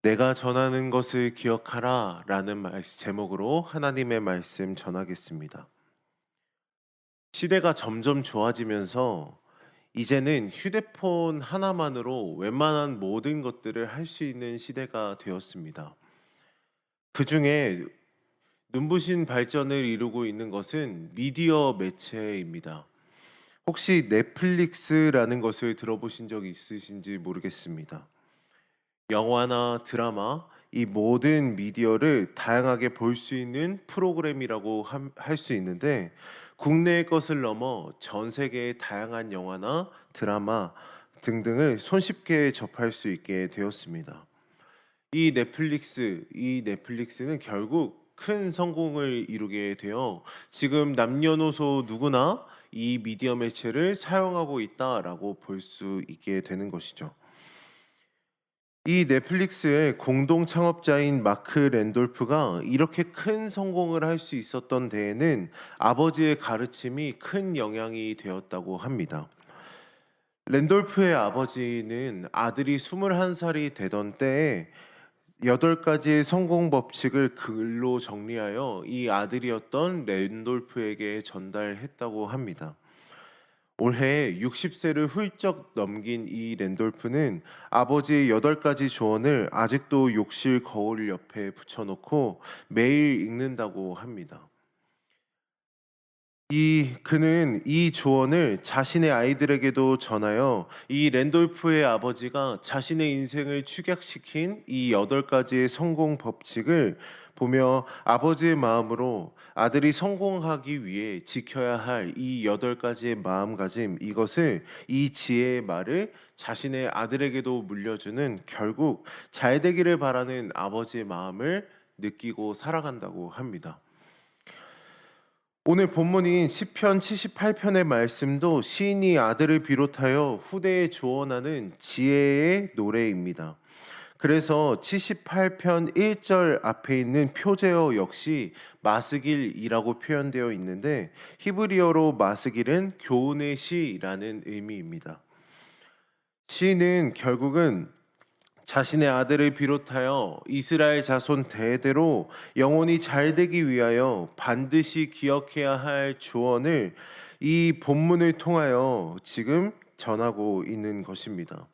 내가 전하는 것을 기억하라 라는 제목으로 하나님의 말씀 전하겠습니다. 시대가 점점 좋아지면서 이제는 휴대폰 하나만으로 웬만한 모든 것들을 할 수 있는 시대가 되었습니다. 그 중에 눈부신 발전을 이루고 있는 것은 미디어 매체입니다. 혹시 넷플릭스라는 것을 들어보신 적 있으신지 모르겠습니다. 영화나 드라마, 이 모든 미디어를 다양하게 볼 수 있는 프로그램이라고 할 수 있는데 국내의 것을 넘어 전 세계의 다양한 영화나 드라마 등등을 손쉽게 접할 수 있게 되었습니다. 이 넷플릭스는 결국 큰 성공을 이루게 되어 지금 남녀노소 누구나 이 미디어 매체를 사용하고 있다라고 볼 수 있게 되는 것이죠. 이 넷플릭스의 공동 창업자인 마크 랜돌프가 이렇게 큰 성공을 할 수 있었던 데에는 아버지의 가르침이 큰 영향이 되었다고 합니다. 랜돌프의 아버지는 아들이 21살이 되던 때에 8가지의 성공 법칙을 글로 정리하여 이 아들이었던 랜돌프에게 전달했다고 합니다. 올해 60세를 훌쩍 넘긴 이 랜돌프는 아버지의 8가지 조언을 아직도 욕실 거울 옆에 붙여놓고 매일 읽는다고 합니다. 그는 이 조언을 자신의 아이들에게도 전하여 이 랜돌프의 아버지가 자신의 인생을 축약시킨 이 8가지의 성공 법칙을 보며 아버지의 마음으로 아들이 성공하기 위해 지켜야 할 이 8가지의 마음가짐, 이것을, 이 지혜의 말을 자신의 아들에게도 물려주는, 결국 잘 되기를 바라는 아버지의 마음을 느끼고 살아간다고 합니다. 오늘 본문인 시편 78편의 말씀도 시인이 아들을 비롯하여 후대에 조언하는 지혜의 노래입니다. 그래서 78편 1절 앞에 있는 표제어 역시 마스길이라고 표현되어 있는데, 히브리어로 마스길은 교훈의 시라는 의미입니다. 시인은 결국은 자신의 아들을 비롯하여 이스라엘 자손 대대로 영혼이 잘 되기 위하여 반드시 기억해야 할 조언을 이 본문을 통하여 지금 전하고 있는 것입니다.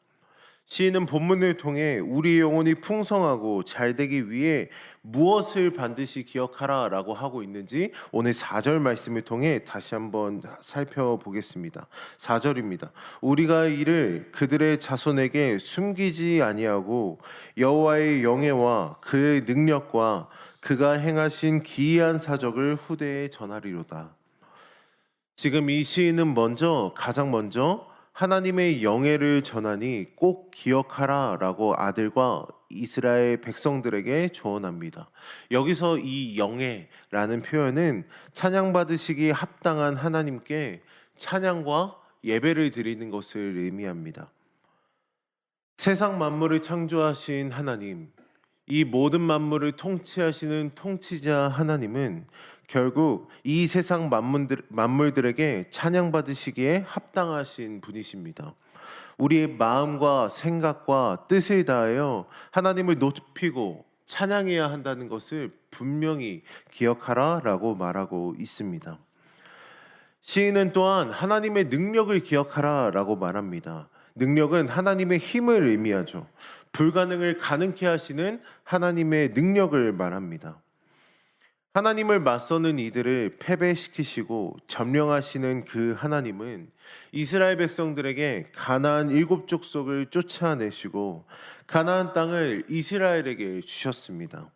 시인은 본문을 통해 우리 영혼이 풍성하고 잘 되기 위해 무엇을 반드시 기억하라라고 하고 있는지 오늘 4절 말씀을 통해 다시 한번 살펴보겠습니다. 4절입니다. 우리가 이를 그들의 자손에게 숨기지 아니하고 여호와의 영예와 그의 능력과 그가 행하신 기이한 사적을 후대에 전하리로다. 지금 이 시인은 가장 먼저 하나님의 영예를 전하니 꼭 기억하라라고 아들과 이스라엘 백성들에게 조언합니다. 여기서 이 영예라는 표현은 찬양받으시기 합당한 하나님께 찬양과 예배를 드리는 것을 의미합니다. 세상 만물을 창조하신 하나님, 이 모든 만물을 통치하시는 통치자 하나님은 결국 이 세상 만물들에게 찬양받으시기에 합당하신 분이십니다. 우리의 마음과 생각과 뜻을 다하여 하나님을 높이고 찬양해야 한다는 것을 분명히 기억하라라고 말하고 있습니다. 시인은 또한 하나님의 능력을 기억하라라고 말합니다. 능력은 하나님의 힘을 의미하죠. 불가능을 가능케 하시는 하나님의 능력을 말합니다. 하나님을 맞서는 이들을 패배시키시고 점령하시는 그 하나님은 이스라엘 백성들에게 가나안 7족속을 쫓아내시고 가나안 땅을 이스라엘에게 주셨습니다.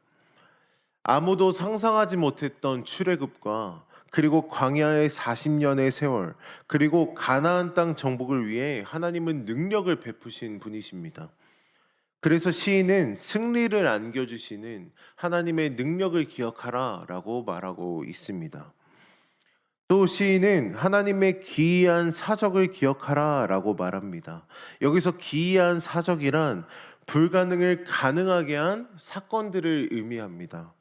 아무도 상상하지 못했던 출애굽과 그리고 광야의 40년의 세월, 그리고 가나안 땅 정복을 위해 하나님은 능력을 베푸신 분이십니다. 그래서 시인은 승리를 안겨주시는 하나님의 능력을 기억하라라고 말하고 있습니다. 또 시인은 하나님의 기이한 사적을 기억하라라고 말합니다. 여기서 기이한 사적이란 불가능을 가능하게 한 사건들을 의미합니다.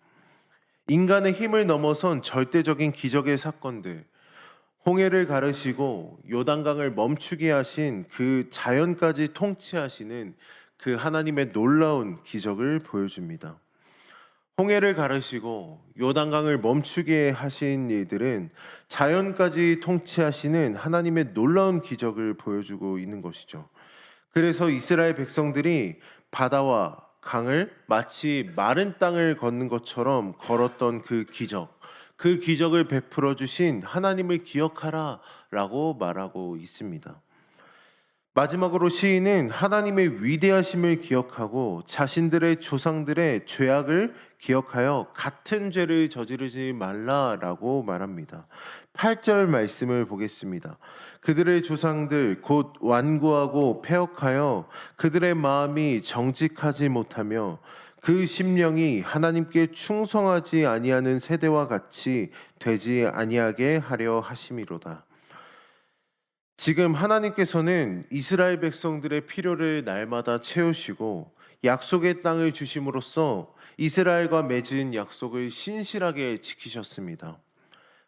인간의 힘을 넘어선 절대적인 기적의 사건들, 홍해를 가르시고 요단강을 멈추게 하신 그 자연까지 통치하시는 그 하나님의 놀라운 기적을 보여줍니다. 홍해를 가르시고 요단강을 멈추게 하신 이들은 자연까지 통치하시는 하나님의 놀라운 기적을 보여주고 있는 것이죠. 그래서 이스라엘 백성들이 바다와 강을 마치 마른 땅을 걷는 것처럼 걸었던 그 기적을 베풀어 주신 하나님을 기억하라라고 말하고 있습니다. 마지막으로 시인은 하나님의 위대하심을 기억하고 자신들의 조상들의 죄악을 기억하여 같은 죄를 저지르지 말라라고 말합니다. 8절 말씀을 보겠습니다. 그들의 조상들 곧 완고하고 패역하여 그들의 마음이 정직하지 못하며 그 심령이 하나님께 충성하지 아니하는 세대와 같이 되지 아니하게 하려 하심이로다. 지금 하나님께서는 이스라엘 백성들의 필요를 날마다 채우시고 약속의 땅을 주심으로써 이스라엘과 맺은 약속을 신실하게 지키셨습니다.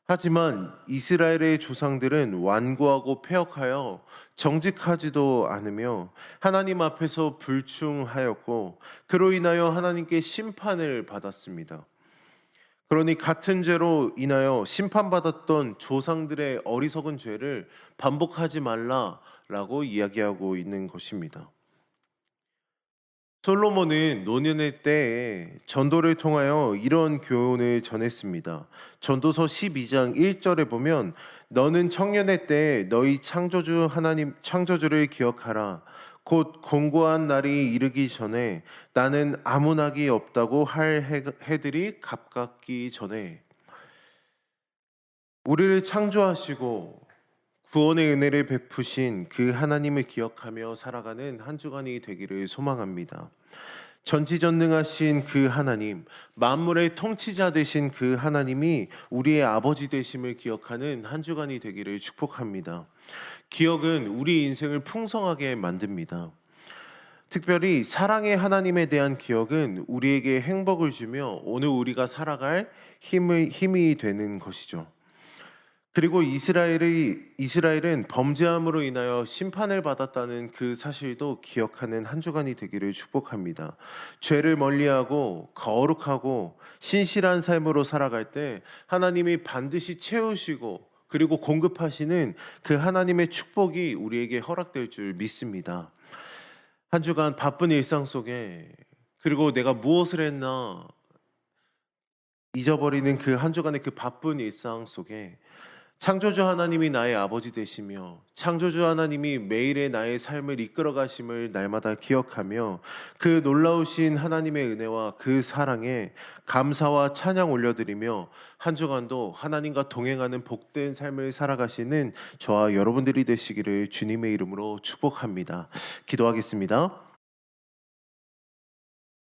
하지만 이스라엘의 조상들은 완고하고 패역하여 정직하지도 않으며 하나님 앞에서 불충하였고 그로 인하여 하나님께 심판을 받았습니다. 그러니 같은 죄로 인하여 심판받았던 조상들의 어리석은 죄를 반복하지 말라라고 이야기하고 있는 것입니다. 솔로몬은 노년의 때에 전도를 통하여 이런 교훈을 전했습니다. 전도서 12장 1절에 보면 너는 청년의 때에 너희 창조주 하나님 창조주를 기억하라. 곧 공고한 날이 이르기 전에 나는 아무 낙이 없다고 할 해들이 가깝기 전에 우리를 창조하시고 구원의 은혜를 베푸신 그 하나님을 기억하며 살아가는 한 주간이 되기를 소망합니다. 전지전능하신 그 하나님, 만물의 통치자 되신 그 하나님이 우리의 아버지 되심을 기억하는 한 주간이 되기를 축복합니다. 기억은 우리 인생을 풍성하게 만듭니다. 특별히 사랑의 하나님에 대한 기억은 우리에게 행복을 주며 오늘 우리가 살아갈 힘이 되는 것이죠. 그리고 이스라엘은 범죄함으로 인하여 심판을 받았다는 그 사실도 기억하는 한 주간이 되기를 축복합니다. 죄를 멀리하고 거룩하고 신실한 삶으로 살아갈 때 하나님이 반드시 채우시고 그리고 공급하시는 그 하나님의 축복이 우리에게 허락될 줄 믿습니다. 한 주간 바쁜 일상 속에 그리고 내가 무엇을 했나 잊어버리는 그 한 주간의 그 바쁜 일상 속에 창조주 하나님이 나의 아버지 되시며 창조주 하나님이 매일의 나의 삶을 이끌어 가심을 날마다 기억하며 그 놀라우신 하나님의 은혜와 그 사랑에 감사와 찬양 올려드리며 한 주간도 하나님과 동행하는 복된 삶을 살아가시는 저와 여러분들이 되시기를 주님의 이름으로 축복합니다. 기도하겠습니다.